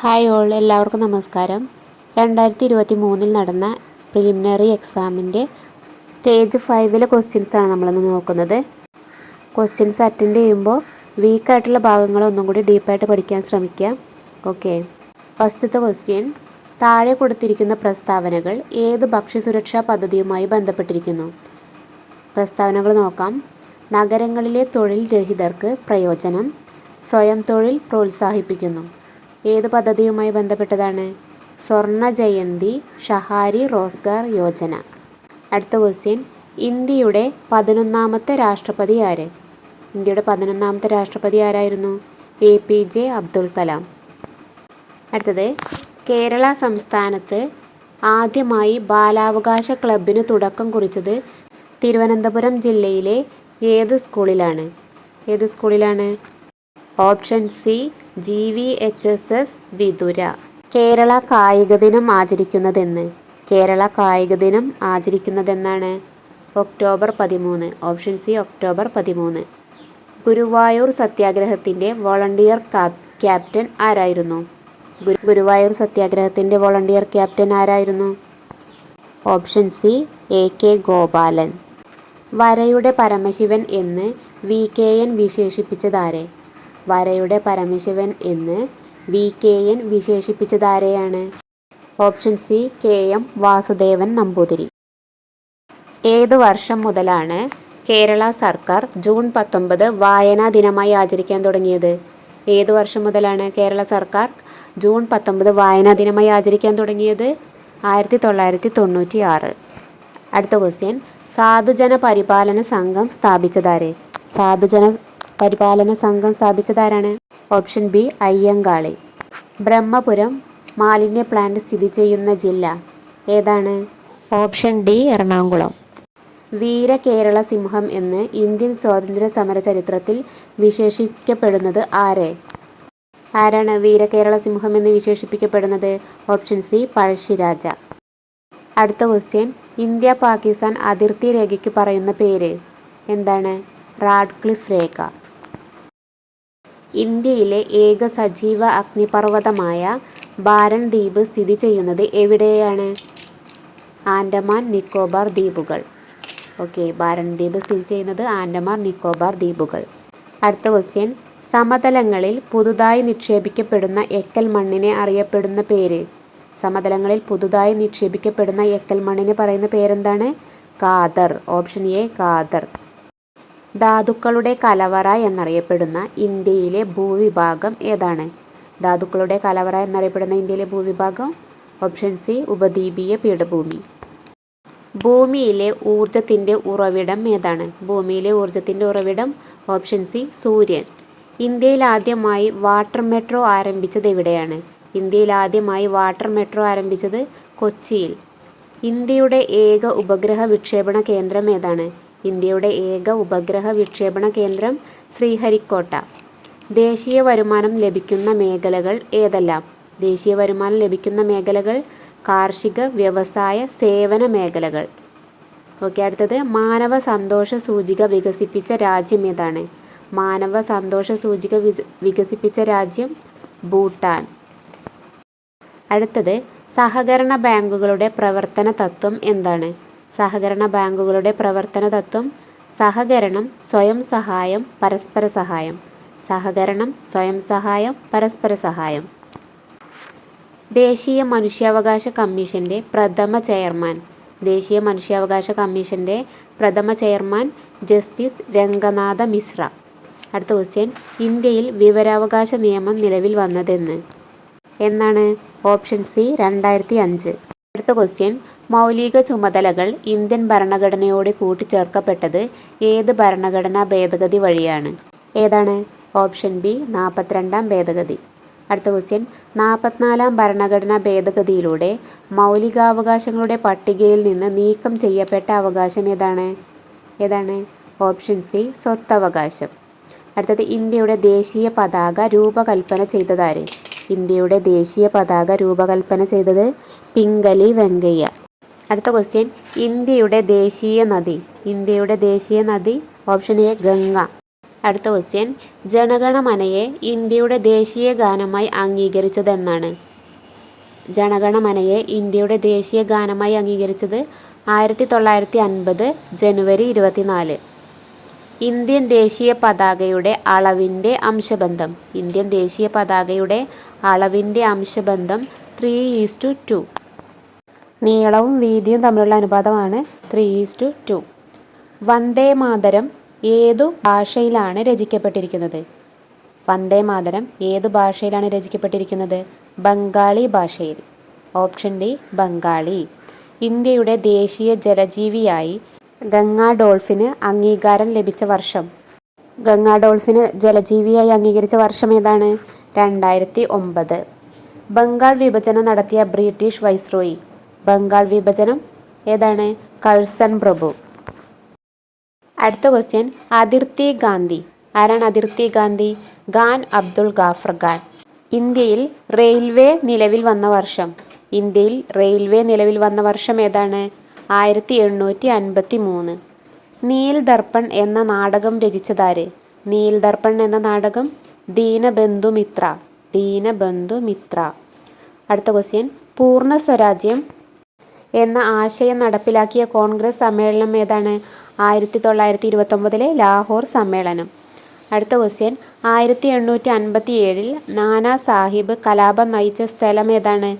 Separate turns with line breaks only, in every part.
Hi all, എല്ലാവർക്കും നമസ്കാരം. 2023 നടന്ന പ്രിലിമിനറി എക്സാമിൻ്റെ സ്റ്റേജ് 5 ക്വസ്റ്റ്യൻസാണ് നമ്മളിന്ന് നോക്കുന്നത്. ക്വസ്റ്റ്യൻസ് അറ്റൻഡ് ചെയ്യുമ്പോൾ വീക്കായിട്ടുള്ള ഭാഗങ്ങൾ ഒന്നും കൂടി ഡീപ്പായിട്ട് പഠിക്കാൻ ശ്രമിക്കുക. ഓക്കെ, ഫസ്റ്റത്തെ ക്വസ്റ്റ്യൻ: താഴെ കൊടുത്തിരിക്കുന്ന പ്രസ്താവനകൾ ഏത് ഭക്ഷ്യസുരക്ഷാ പദ്ധതിയുമായി ബന്ധപ്പെട്ടിരിക്കുന്നു? പ്രസ്താവനകൾ നോക്കാം. നഗരങ്ങളിലെ തൊഴിൽ രഹിതർക്ക് പ്രയോജനം, സ്വയം തൊഴിൽ പ്രോത്സാഹിപ്പിക്കുന്നു. ഏത് പദ്ധതിയുമായി ബന്ധപ്പെട്ടതാണ്? സ്വർണ്ണ ജയന്തി ഷഹാരി റോസ്ഗാർ യോജന. അടുത്ത ക്വസ്റ്റ്യൻ: ഇന്ത്യയുടെ 11ാമത്തെ രാഷ്ട്രപതി ആര്? ഇന്ത്യയുടെ 11ാമത്തെ രാഷ്ട്രപതി ആരായിരുന്നു? APJ അബ്ദുൽ കലാം. അടുത്തത്: കേരള സംസ്ഥാനത്ത് ആദ്യമായി ബാലാവകാശ ക്ലബിന് തുടക്കം കുറിച്ചത് തിരുവനന്തപുരം ജില്ലയിലെ ഏത് സ്കൂളിലാണ്? Option C GVHSS Vithura. Kerala കായിക ദിനം ആചരിക്കുന്നതെന്ന്? കേരള കായിക ദിനം ആചരിക്കുന്നതെന്നാണ്? October 13. Option C October 13. Guruvayur സത്യാഗ്രഹത്തിൻ്റെ വോളണ്ടിയർ ക്യാപ്റ്റൻ ആരായിരുന്നു? ഗുരുവായൂർ സത്യാഗ്രഹത്തിൻ്റെ വോളണ്ടിയർ ക്യാപ്റ്റൻ ആരായിരുന്നു? Option C AK Gopalan. വരയുടെ പരമശിവൻ എന്ന് VKN വിശേഷിപ്പിച്ചതാരെ? വരയുടെ പരമശിവൻ എന്ന് VKN വിശേഷിപ്പിച്ചതാരെയാണ്? Option C KM Vasudevan Namboothiri. ഏത് വർഷം മുതലാണ് കേരള സർക്കാർ ജൂൺ 19 വായനാ ദിനമായി ആചരിക്കാൻ തുടങ്ങിയത്? ഏത് വർഷം മുതലാണ് കേരള സർക്കാർ ജൂൺ 19 വായനാ ദിനമായി ആചരിക്കാൻ തുടങ്ങിയത്? 1996. അടുത്ത ക്വസ്റ്റ്യൻ: സാധുജന പരിപാലന സംഘം സ്ഥാപിച്ചതാരെ? സാധുജന പരിപാലന സംഘം സ്ഥാപിച്ചതാരാണ്? Option B Ayyankali. ബ്രഹ്മപുരം മാലിന്യ പ്ലാന്റ് സ്ഥിതി ചെയ്യുന്ന ജില്ല ഏതാണ്? Option D Ernakulam. വീര കേരള സിംഹം എന്ന് ഇന്ത്യൻ സ്വാതന്ത്ര്യ സമര ചരിത്രത്തിൽ വിശേഷിപ്പിക്കപ്പെടുന്നത് ആരാണ് വീര കേരള സിംഹം എന്ന് വിശേഷിപ്പിക്കപ്പെടുന്നത്? Option C Pazhassiraja. അടുത്ത ക്വസ്റ്റ്യൻ: ഇന്ത്യ പാകിസ്ഥാൻ അതിർത്തി രേഖയ്ക്ക് പറയുന്ന പേര് എന്താണ്? റാഡ്ക്ലിഫ് രേഖ. ഇന്ത്യയിലെ ഏക സജീവ അഗ്നിപർവ്വതമായ ബാരൺ ദ്വീപ് സ്ഥിതി ചെയ്യുന്നത് എവിടെയാണ്? ആൻഡമാൻ നിക്കോബാർ ദ്വീപുകൾ. ഓക്കെ, ബാരൺ ദ്വീപ് സ്ഥിതി ചെയ്യുന്നത് ആൻഡമാൻ നിക്കോബാർ ദ്വീപുകൾ. അടുത്ത ക്വസ്റ്റ്യൻ: സമതലങ്ങളിൽ പുതുതായി നിക്ഷേപിക്കപ്പെടുന്ന എക്കൽ മണ്ണിനെ അറിയപ്പെടുന്ന പേര്? സമതലങ്ങളിൽ പുതുതായി നിക്ഷേപിക്കപ്പെടുന്ന എക്കൽ മണ്ണിനെ പറയുന്ന പേരെന്താണ്? ഖാദർ. Option A khadar. ധാതുക്കളുടെ കലവറ എന്നറിയപ്പെടുന്ന ഇന്ത്യയിലെ ഭൂവിഭാഗം ഏതാണ്? ധാതുക്കളുടെ കലവറ എന്നറിയപ്പെടുന്ന ഇന്ത്യയിലെ ഭൂവിഭാഗം? ഓപ്ഷൻ സി ഉപദ്വീപീയ പീഠഭൂമി. ഭൂമിയിലെ ഊർജത്തിൻ്റെ ഉറവിടം ഏതാണ്? ഭൂമിയിലെ ഊർജത്തിൻ്റെ ഉറവിടം? ഓപ്ഷൻ സി സൂര്യൻ. ഇന്ത്യയിൽ ആദ്യമായി വാട്ടർ മെട്രോ ആരംഭിച്ചത് എവിടെയാണ്? ഇന്ത്യയിൽ ആദ്യമായി വാട്ടർ മെട്രോ ആരംഭിച്ചത് കൊച്ചിയിൽ. ഇന്ത്യയുടെ ഏക ഉപഗ്രഹ വിക്ഷേപണ കേന്ദ്രം ഏതാണ്? ഇന്ത്യയുടെ ഏക ഉപഗ്രഹ വിക്ഷേപണ കേന്ദ്രം ശ്രീഹരിക്കോട്ട. ദേശീയ വരുമാനം ലഭിക്കുന്ന മേഖലകൾ ഏതെല്ലാം? ദേശീയ വരുമാനം ലഭിക്കുന്ന മേഖലകൾ കാർഷിക, വ്യവസായ, സേവന മേഖലകൾ. ഓക്കെ, അടുത്തത്: മാനവ സന്തോഷ സൂചിക വികസിപ്പിച്ച രാജ്യം ഏതാണ്? മാനവ സന്തോഷ സൂചിക വികസിപ്പിച്ച രാജ്യം ഭൂട്ടാൻ. അടുത്തത്: സഹകരണ ബാങ്കുകളുടെ പ്രവർത്തന തത്വം എന്താണ്? സഹകരണ ബാങ്കുകളുടെ പ്രവർത്തന തത്വം: സഹകരണം, സ്വയം സഹായം, പരസ്പര സഹായം. സഹകരണം, സ്വയം സഹായം, പരസ്പര സഹായം. ദേശീയ മനുഷ്യാവകാശ കമ്മീഷൻ്റെ പ്രഥമ ചെയർമാൻ? ദേശീയ മനുഷ്യാവകാശ കമ്മീഷൻ്റെ പ്രഥമ ചെയർമാൻ ജസ്റ്റിസ് രംഗനാഥ മിശ്ര. അടുത്ത ക്വസ്റ്റ്യൻ: ഇന്ത്യയിൽ വിവരാവകാശ നിയമം നിലവിൽ വന്നതെന്ന്? എന്നാണ്? Option C 2005. അടുത്ത ക്വസ്റ്റ്യൻ: മൗലിക ചുമതലകൾ ഇന്ത്യൻ ഭരണഘടനയോട് കൂട്ടിച്ചേർക്കപ്പെട്ടത് ഏത് ഭരണഘടനാ ഭേദഗതി വഴിയാണ്? ഏതാണ്? ഓപ്ഷൻ ബി 42ാം ഭേദഗതി. അടുത്ത ക്വസ്റ്റ്യൻ: 44ാം ഭരണഘടനാ ഭേദഗതിയിലൂടെ മൗലികാവകാശങ്ങളുടെ പട്ടികയിൽ നിന്ന് നീക്കം ചെയ്യപ്പെട്ട അവകാശം ഏതാണ്? ഓപ്ഷൻ സി സ്വത്തവകാശം. അടുത്തത്: ഇന്ത്യയുടെ ദേശീയ പതാക രൂപകൽപ്പന ചെയ്തതാര്? ഇന്ത്യയുടെ ദേശീയ പതാക രൂപകൽപ്പന ചെയ്തത് പിംഗലി വെങ്കയ്യ. അടുത്ത ക്വസ്റ്റ്യൻ: ഇന്ത്യയുടെ ദേശീയ നദി? ഇന്ത്യയുടെ ദേശീയ നദി? Option A Ganga. അടുത്ത ക്വസ്റ്റ്യൻ, ജനഗണമനയെ ഇന്ത്യയുടെ ദേശീയ ഗാനമായി അംഗീകരിച്ചതെന്നാണ്? ജനഗണമനയെ ഇന്ത്യയുടെ ദേശീയ ഗാനമായി അംഗീകരിച്ചത് 1950 ജനുവരി 24. ഇന്ത്യൻ ദേശീയ പതാകയുടെ അളവിൻ്റെ അംശബന്ധം. ഇന്ത്യൻ ദേശീയ പതാകയുടെ അളവിൻ്റെ അംശബന്ധം 3:2. നീളവും വീതിയും തമ്മിലുള്ള അനുപാതമാണ് 3:2. വന്ദേ മാതരം ഏതു ഭാഷയിലാണ് രചിക്കപ്പെട്ടിരിക്കുന്നത്? വന്ദേ മാതരം ഏതു ഭാഷയിലാണ് രചിക്കപ്പെട്ടിരിക്കുന്നത്? ബംഗാളി ഭാഷയിൽ. Option D Bengali. ഇന്ത്യയുടെ ദേശീയ ജലജീവിയായി ഗംഗാ ഡോൾഫിന് അംഗീകാരം ലഭിച്ച വർഷം? ഗംഗാ ഡോൾഫിന് ജലജീവിയായി അംഗീകരിച്ച വർഷം ഏതാണ്? 2009. ബംഗാൾ വിഭജനം നടത്തിയ ബ്രിട്ടീഷ് വൈസ്രോയി? ബംഗാൾ വിഭജനം ഏതാണ്? കഴ്സൺ പ്രഭു. അടുത്ത ക്വസ്റ്റ്യൻ, അതിർത്തി ഗാന്ധി. ആരാണ് അതിർത്തി ഗാന്ധി? ഖാൻ അബ്ദുൾ ഗാഫർ ഖാൻ. ഇന്ത്യയിൽ റെയിൽവേ നിലവിൽ വന്ന വർഷം? ഇന്ത്യയിൽ റെയിൽവേ നിലവിൽ വന്ന വർഷം ഏതാണ്? 1853. നീൽ ദർപ്പൺ എന്ന നാടകം രചിച്ചതാര്? നീൽ ദർപ്പൺ എന്ന നാടകം ദീനബന്ധു മിത്ര. ദീനബന്ധു മിത്ര. അടുത്ത ക്വസ്റ്റ്യൻ, പൂർണ്ണ സ്വരാജ്യം എന്ന ആശയം നടപ്പിലാക്കിയ കോൺഗ്രസ് സമ്മേളനം ഏതാണ്? 1929 ലാഹോർ സമ്മേളനം. അടുത്ത ക്വസ്റ്റ്യൻ, 1857 നാനാ സാഹിബ് കലാപം നയിച്ച സ്ഥലം ഏതാണ്?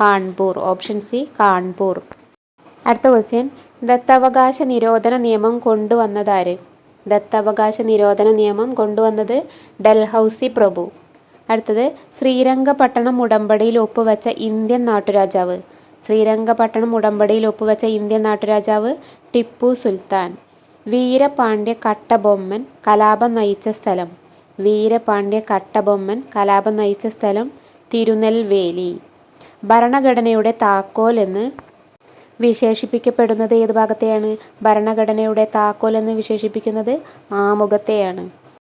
കാൺപൂർ. Option C Kanpur. അടുത്ത ക്വസ്റ്റ്യൻ, ദത്തവകാശ നിരോധന നിയമം കൊണ്ടുവന്നതാര്? ദത്തവകാശ നിരോധന നിയമം കൊണ്ടുവന്നത് ഡൽഹൌസി പ്രഭു. അടുത്തത്, ശ്രീരംഗപട്ടണം ഉടമ്പടിയിൽ ഒപ്പുവെച്ച ഇന്ത്യൻ നാട്ടുരാജാവ്? ശ്രീരംഗപട്ടണം ഉടമ്പടിയിൽ ഒപ്പുവെച്ച ഇന്ത്യൻ നാട്ടുരാജാവ് ടിപ്പു സുൽത്താൻ. വീരപാണ്ഡ്യ കട്ടബൊമ്മൻ കലാപം നയിച്ച സ്ഥലം? വീരപാണ്ഡ്യ കട്ടബൊമ്മൻ കലാപം നയിച്ച സ്ഥലം തിരുനെൽവേലി. ഭരണഘടനയുടെ താക്കോൽ എന്ന് വിശേഷിപ്പിക്കപ്പെടുന്നത് ഏത് ഭാഗത്തെയാണ്? ഭരണഘടനയുടെ താക്കോൽ എന്ന് വിശേഷിപ്പിക്കുന്നത് ആമുഖത്തെയാണ്.